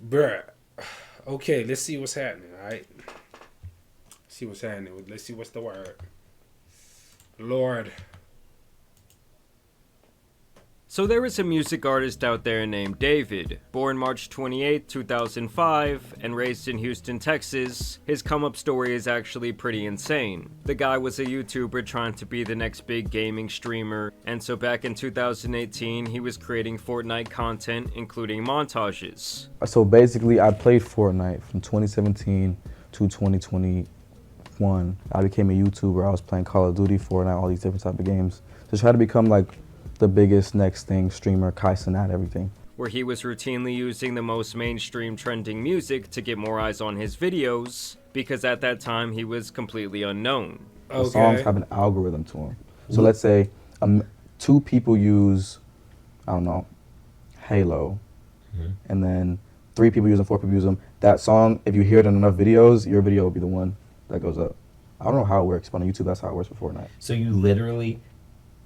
Bruh. Okay, let's see what's happening, alright? See what's happening. Let's see what's the word. Lord. So there is a music artist out there named David, born March 28, 2005, and raised in Houston, Texas. His come-up story is actually pretty insane. The guy was a YouTuber trying to be the next big gaming streamer, and so back in 2018, he was creating Fortnite content, including montages. So basically, I played Fortnite from 2017 to 2021. I became a YouTuber. I was playing Call of Duty, Fortnite, all these different type of games to try to become like the biggest next thing, streamer, Kai Cenat, everything. Where he was routinely using the most mainstream trending music to get more eyes on his videos, because at that time he was completely unknown. The songs have an algorithm to them. So let's say 2 people use, I don't know, Halo, and then 3 people use them, 4 people use them. That song, if you hear it in enough videos, your video will be the one that goes up. I don't know how it works, but on YouTube, that's how it works for Fortnite. So you literally,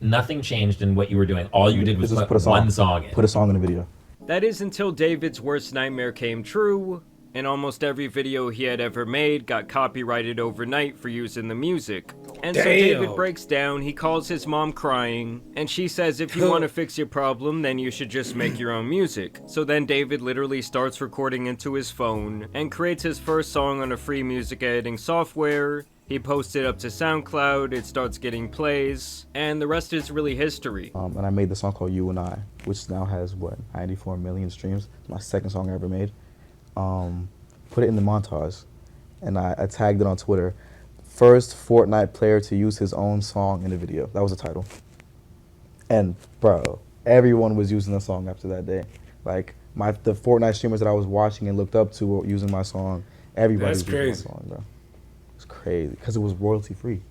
nothing changed in what you were doing. All you did was just put one song in. Put a song in the video. That is until David's worst nightmare came true, and almost every video he had ever made got copyrighted overnight for using the music. And so David breaks down, he calls his mom crying, and she says if you want to fix your problem, then you should just make your own music. So then David literally starts recording into his phone, and creates his first song on a free music editing software. He posts it up to SoundCloud, it starts getting plays, and the rest is really history. And I made the song called You and I, which now has, 94 million streams. It's my second song I ever made. Put it in the montage, and I tagged it on Twitter. First Fortnite player to use his own song in a video. That was the title. And bro, everyone was using the song after that day. Like the Fortnite streamers that I was watching and looked up to were using my song. Everybody was using my song, bro. It's crazy, because it was royalty free.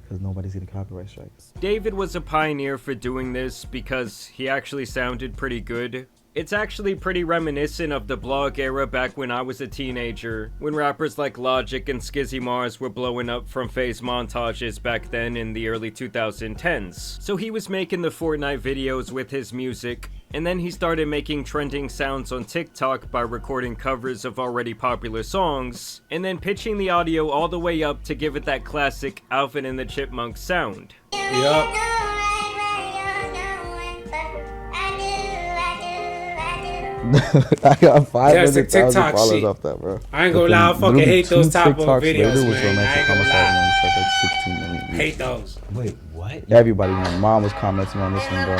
Because nobody's getting copyright strikes. David was a pioneer for doing this because he actually sounded pretty good. It's actually pretty reminiscent of the blog era back when I was a teenager, when rappers like Logic and Skizzy Mars were blowing up from phase montages back then in the early 2010s. So he was making the Fortnite videos with his music, and then he started making trending sounds on TikTok by recording covers of already popular songs, and then pitching the audio all the way up to give it that classic Alvin and the Chipmunks sound. Yup. I got 500,000 TikTok followers shit. off that, bro. I ain't gonna lie, I fucking hate those type of videos, was man. I ain't gonna lie. Like 16 million views. Hate those. Wait, what? Everybody, my mom was commenting on this one, bro.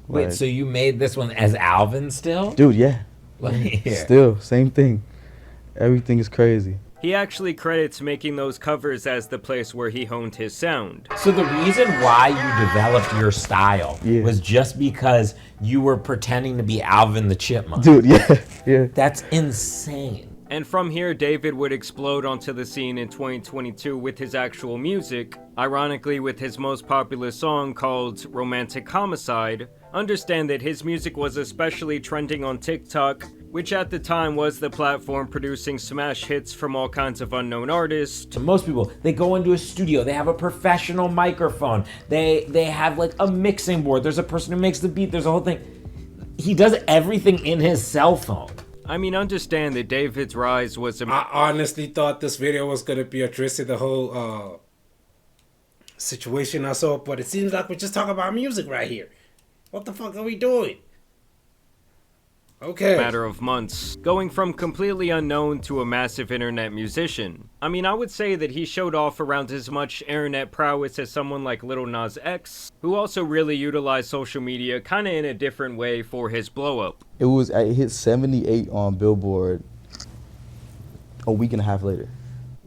Wait, Like, so you made this one as Alvin still? dude, yeah. Like, yeah. Still, same thing. Everything is crazy. He actually credits making those covers as the place where he honed his sound. So the reason why you developed your style was just because you were pretending to be Alvin the Chipmunk. Dude, yeah. That's insane. And from here, David would explode onto the scene in 2022 with his actual music, ironically with his most popular song called Romantic Homicide. Understand that his music was especially trending on TikTok, which at the time was the platform producing smash hits from all kinds of unknown artists. To most people, they go into a studio, they have a professional microphone, they have like a mixing board, there's a person who makes the beat, there's a whole thing. He does everything in his cell phone. I mean, understand that David's rise was I honestly thought this video was gonna be addressing the whole situation I saw, but it seems like we're just talking about music right here. What the fuck are we doing? Okay. Matter of months, going from completely unknown to a massive internet musician. I mean, I would say that he showed off around as much internet prowess as someone like Lil Nas X, who also really utilized social media kinda in a different way for his blow up. It hit 78 on Billboard a week and a half later.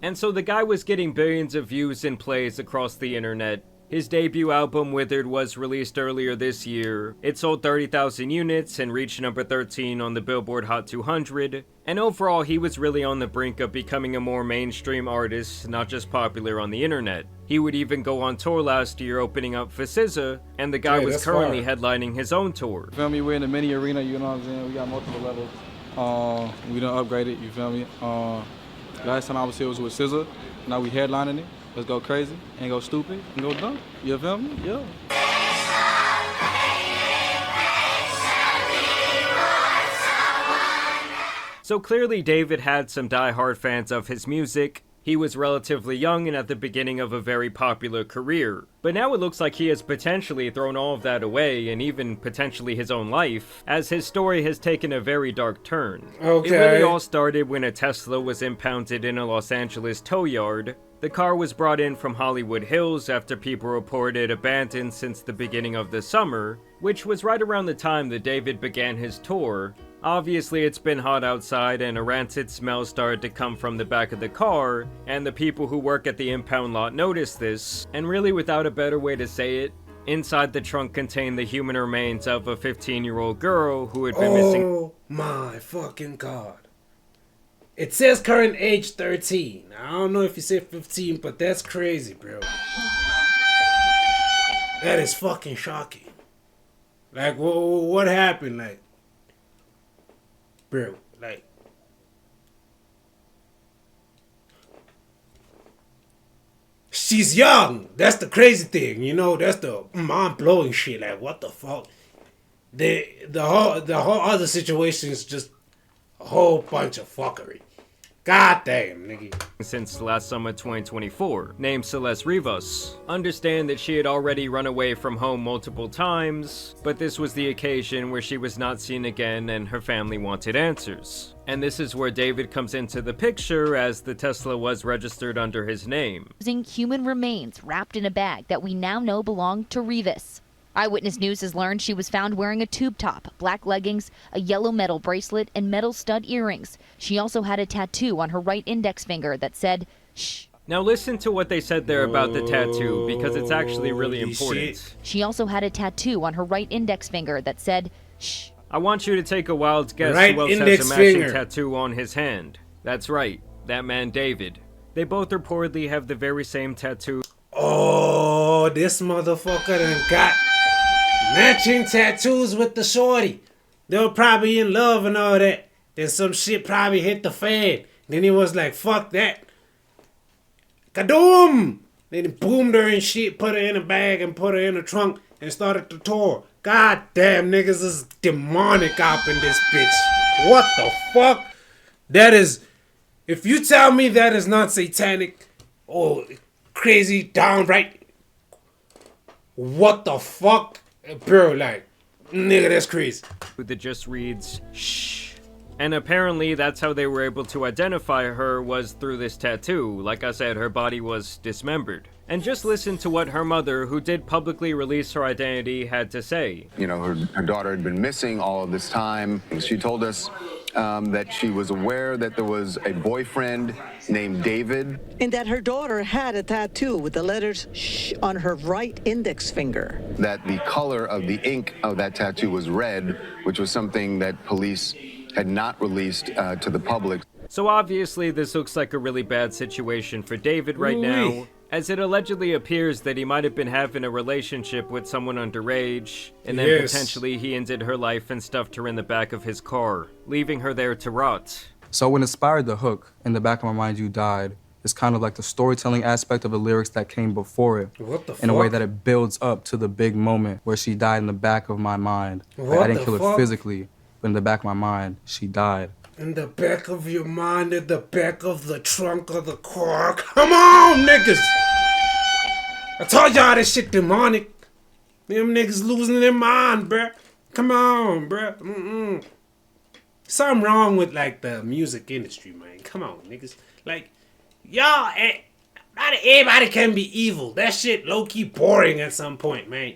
And so the guy was getting billions of views and plays across the internet. His debut album, Withered, was released earlier this year. It sold 30,000 units and reached number 13 on the Billboard Hot 200. And overall, he was really on the brink of becoming a more mainstream artist, not just popular on the internet. He would even go on tour last year opening up for SZA, and the guy was currently headlining his own tour. You feel me? We're in the mini arena, you know what I'm saying? We got multiple levels. We done upgraded, you feel me? Last time I was here was with SZA. Now we headlining it. Let's go crazy and go stupid and go dumb. You feel me? Yeah. So clearly David had some die-hard fans of his music. He was relatively young and at the beginning of a very popular career. But now it looks like he has potentially thrown all of that away, and even potentially his own life, as his story has taken a very dark turn. Okay. It really all started when a Tesla was impounded in a Los Angeles tow yard. The car was brought in from Hollywood Hills after people reported abandoned since the beginning of the summer, which was right around the time that David began his tour. Obviously, it's been hot outside and a rancid smell started to come from the back of the car, and the people who work at the impound lot noticed this, and really without a better way to say it, inside the trunk contained the human remains of a 15-year-old girl who had been missing. Oh my fucking god. It says current age 13. I don't know if you said 15, but that's crazy, bro. That is fucking shocking. Like, what happened? Like, bro, like, she's young. That's the crazy thing, you know. That's the mind-blowing shit. Like, what the fuck? The whole other situation is just a whole bunch of fuckery. God damn, nigga. Since last summer 2024, named Celeste Rivas. Understand that she had already run away from home multiple times, but this was the occasion where she was not seen again and her family wanted answers. And this is where David comes into the picture, as the Tesla was registered under his name. Using human remains wrapped in a bag that we now know belonged to Rivas. Eyewitness News has learned she was found wearing a tube top, black leggings, a yellow metal bracelet, and metal stud earrings. She also had a tattoo on her right index finger that said, "Shh." Now listen to what they said there about the tattoo, because it's actually really Holy important. shit. She also had a tattoo on her right index finger that said, "Shh." I want you to take a wild guess Right who else has index a matching finger. tattoo on his hand. That's right, that man David. They both reportedly have the very same tattoo. Oh, this motherfucker done got matching tattoos with the shorty. They were probably in love and all that. Then some shit probably hit the fan. Then he was like, fuck that. Kadoom! Then he boomed her and shit, put her in a bag and put her in a trunk and started the tour. God damn, niggas is demonic up in this bitch. What the fuck? That is, if you tell me that is not satanic or crazy, downright, what the fuck? Bro, like, nigga, that's crazy. That just reads, shh. And apparently that's how they were able to identify her, was through this tattoo. Like I said, her body was dismembered. And just listen to what her mother, who did publicly release her identity, had to say. You know, her daughter had been missing all of this time. She told us that she was aware that there was a boyfriend named David. And that her daughter had a tattoo with the letters "shh" on her right index finger. That the color of the ink of that tattoo was red, which was something that police had not released to the public. So obviously this looks like a really bad situation for David right now, as it allegedly appears that he might have been having a relationship with someone underage, and then potentially he ended her life and stuffed her in the back of his car, leaving her there to rot. So what inspired the hook, "In the Back of My Mind You Died," is kind of like the storytelling aspect of the lyrics that came before it. What the fuck? In a way that it builds up to the big moment where she died in the back of my mind. Like, What I didn't the kill fuck? her physically, but in the back of my mind, she died. In the back of your mind, in the back of the trunk of the car. Come on, niggas! I told y'all this shit demonic. Them niggas losing their mind, bruh. Come on, bruh. Something wrong with, like, the music industry, man. Come on, niggas. Like, y'all, not everybody can be evil. That shit low-key boring at some point, man.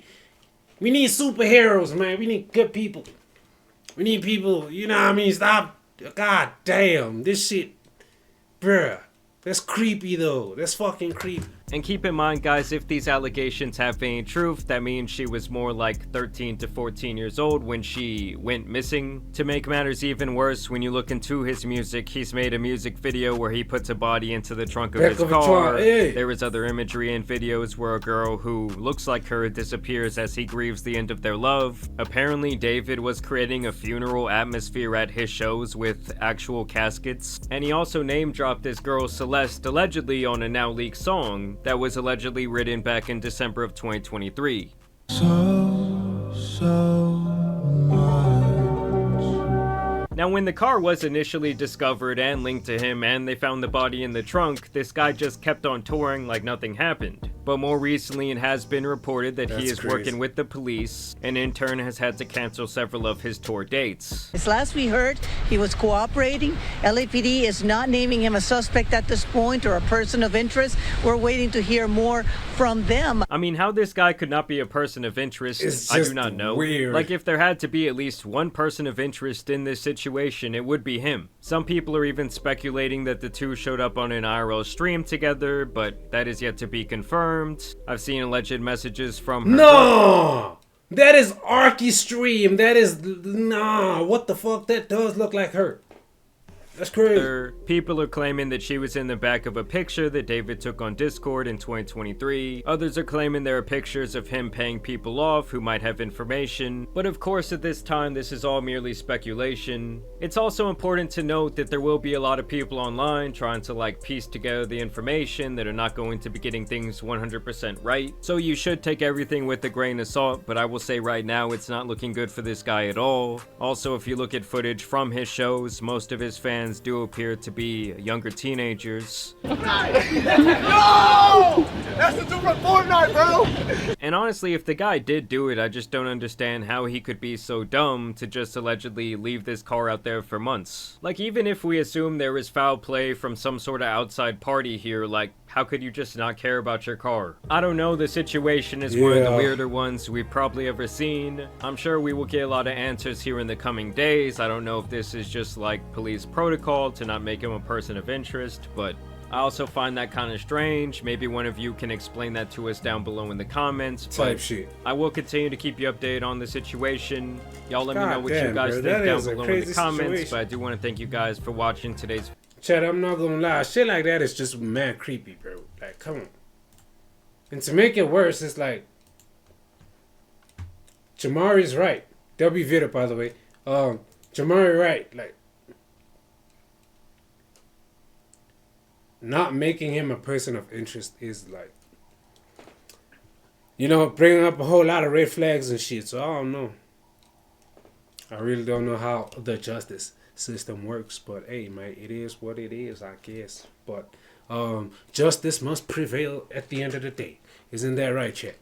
We need superheroes, man. We need good people. We need people, you know what I mean? Stop. God damn, this shit, bruh. That's creepy, though. That's fucking creepy. And keep in mind, guys, if these allegations have any truth, that means she was more like 13 to 14 years old when she went missing. To make matters even worse, when you look into his music, he's made a music video where he puts a body into the trunk of his car. There is other imagery and videos where a girl who looks like her disappears as he grieves the end of their love. Apparently, David was creating a funeral atmosphere at his shows with actual caskets. And he also name-dropped this girl Celeste, allegedly on a now leaked song that was allegedly written back in December of 2023. Now, when the car was initially discovered and linked to him and they found the body in the trunk, this guy just kept on touring like nothing happened. But more recently, it has been reported that he is working with the police and in turn has had to cancel several of his tour dates. As last we heard, he was cooperating. LAPD is not naming him a suspect at this point or a person of interest. We're waiting to hear more from them. I mean, how this guy could not be a person of interest, I do not know. Weird. Like, if there had to be at least one person of interest in this situation, it would be him. Some people are even speculating that the two showed up on an IRL stream together, but that is yet to be confirmed. I've seen alleged messages from her. No! That is Arky stream. That is... Nah, what the fuck? That does look like her. That's crazy. People are claiming that she was in the back of a picture that David took on Discord in 2023. Others are claiming there are pictures of him paying people off who might have information. But of course, at this time, this is all merely speculation. It's also important to note that there will be a lot of people online trying to like piece together the information that are not going to be getting things 100% right. So you should take everything with a grain of salt, but I will say right now it's not looking good for this guy at all. Also, if you look at footage from his shows, most of his fans do appear to be younger teenagers. No! That's the dude from Fortnite, bro! And honestly, if the guy did do it, I just don't understand how he could be so dumb to just allegedly leave this car out there for months. Like, even if we assume there was foul play from some sort of outside party here, like, how could you just not care about your car? I don't know, the situation is one of the weirder ones we've probably ever seen. I'm sure we will get a lot of answers here in the coming days. I don't know if this is just like police protocol to not make him a person of interest, but I also find that kind of strange. Maybe one of you can explain that to us down below in the comments. Type shit. I will continue to keep you updated on the situation. Y'all let me know what you guys think down below in the comments. But I do want to thank you guys for watching today's Chad, I'm not gonna lie. Shit like that is just mad creepy, bro. Like, come on. And to make it worse, it's like Jamari's right. D4Vd Did It, by the way. Jamari right. Like, not making him a person of interest is like, you know, bringing up a whole lot of red flags and shit. So I don't know. I really don't know how the justice system works, but hey, man, it is what it is, I guess. But justice must prevail at the end of the day. Isn't that right, chat?